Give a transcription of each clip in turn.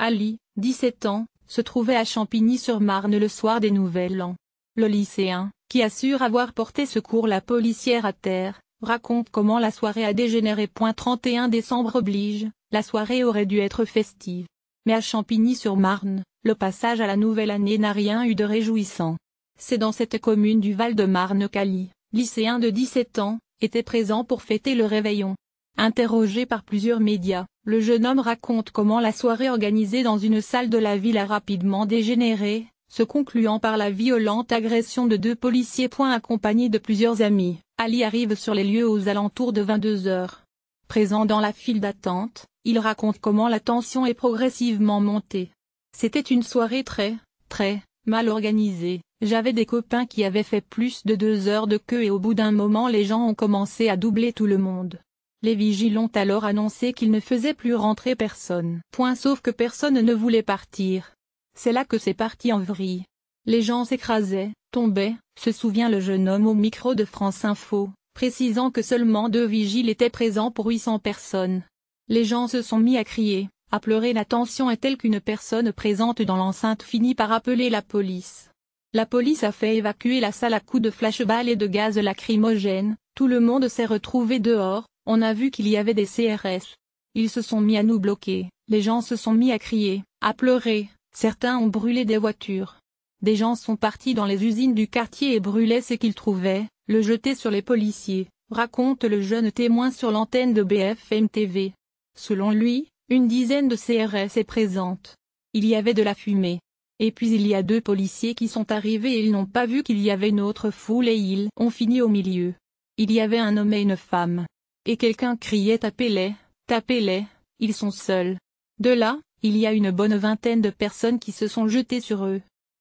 Ali, 17 ans, se trouvait à Champigny-sur-Marne le soir des Nouvel An. Le lycéen, qui assure avoir porté secours la policière à terre, raconte comment la soirée a dégénéré. 31 décembre oblige, la soirée aurait dû être festive. Mais à Champigny-sur-Marne, le passage à la nouvelle année n'a rien eu de réjouissant. C'est dans cette commune du Val-de-Marne qu'Ali, lycéen de 17 ans, était présent pour fêter le réveillon. Interrogé par plusieurs médias, le jeune homme raconte comment la soirée organisée dans une salle de la ville a rapidement dégénéré, se concluant par la violente agression de 2 policiers. Accompagné de plusieurs amis, Ali arrive sur les lieux aux alentours de 22 heures. Présent dans la file d'attente, il raconte comment la tension est progressivement montée. C'était une soirée très mal organisée. J'avais des copains qui avaient fait plus de 2 heures de queue et au bout d'un moment les gens ont commencé à doubler tout le monde. Les vigiles ont alors annoncé qu'ils ne faisaient plus rentrer personne. Sauf que personne ne voulait partir. C'est là que c'est parti en vrille. Les gens s'écrasaient, tombaient, se souvient le jeune homme au micro de France Info, précisant que seulement 2 vigiles étaient présents pour 800 personnes. Les gens se sont mis à crier, à pleurer. La tension est telle qu'une personne présente dans l'enceinte finit par appeler la police. La police a fait évacuer la salle à coups de flashballs et de gaz lacrymogène. Tout le monde s'est retrouvé dehors. On a vu qu'il y avait des CRS. Ils se sont mis à nous bloquer, les gens se sont mis à crier, à pleurer, certains ont brûlé des voitures. Des gens sont partis dans les usines du quartier et brûlaient ce qu'ils trouvaient, le jetaient sur les policiers, raconte le jeune témoin sur l'antenne de BFM TV. Selon lui, une dizaine de CRS est présente. Il y avait de la fumée. Et puis il y a 2 policiers qui sont arrivés et ils n'ont pas vu qu'il y avait une autre foule et ils ont fini au milieu. Il y avait un homme et une femme. Et quelqu'un criait tapez-les, ils sont seuls. De là, il y a une bonne vingtaine de personnes qui se sont jetées sur eux.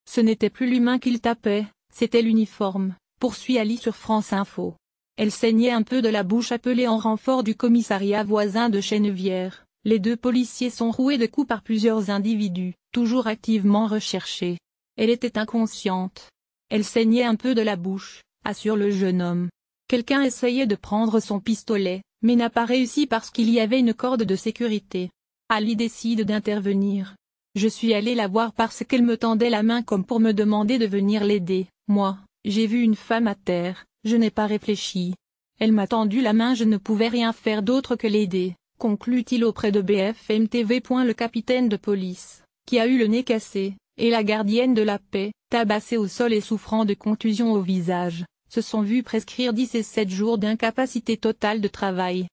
Ce n'était plus l'humain qu'ils tapaient, c'était l'uniforme, poursuit Ali sur France Info. Elle saignait un peu de la bouche. Appelée en renfort du commissariat voisin de Chennevières, les 2 policiers sont roués de coups par plusieurs individus, toujours activement recherchés. Elle était inconsciente. Elle saignait un peu de la bouche, assure le jeune homme. Quelqu'un essayait de prendre son pistolet, mais n'a pas réussi parce qu'il y avait une corde de sécurité. Ali décide d'intervenir. Je suis allé la voir parce qu'elle me tendait la main comme pour me demander de venir l'aider. Moi, j'ai vu une femme à terre, je n'ai pas réfléchi. Elle m'a tendu la main, je ne pouvais rien faire d'autre que l'aider, conclut-il auprès de BFM TV. Le capitaine de police, qui a eu le nez cassé, et la gardienne de la paix, tabassée au sol et souffrant de contusions au visage, se sont vus prescrire 10 et 7 jours d'incapacité totale de travail.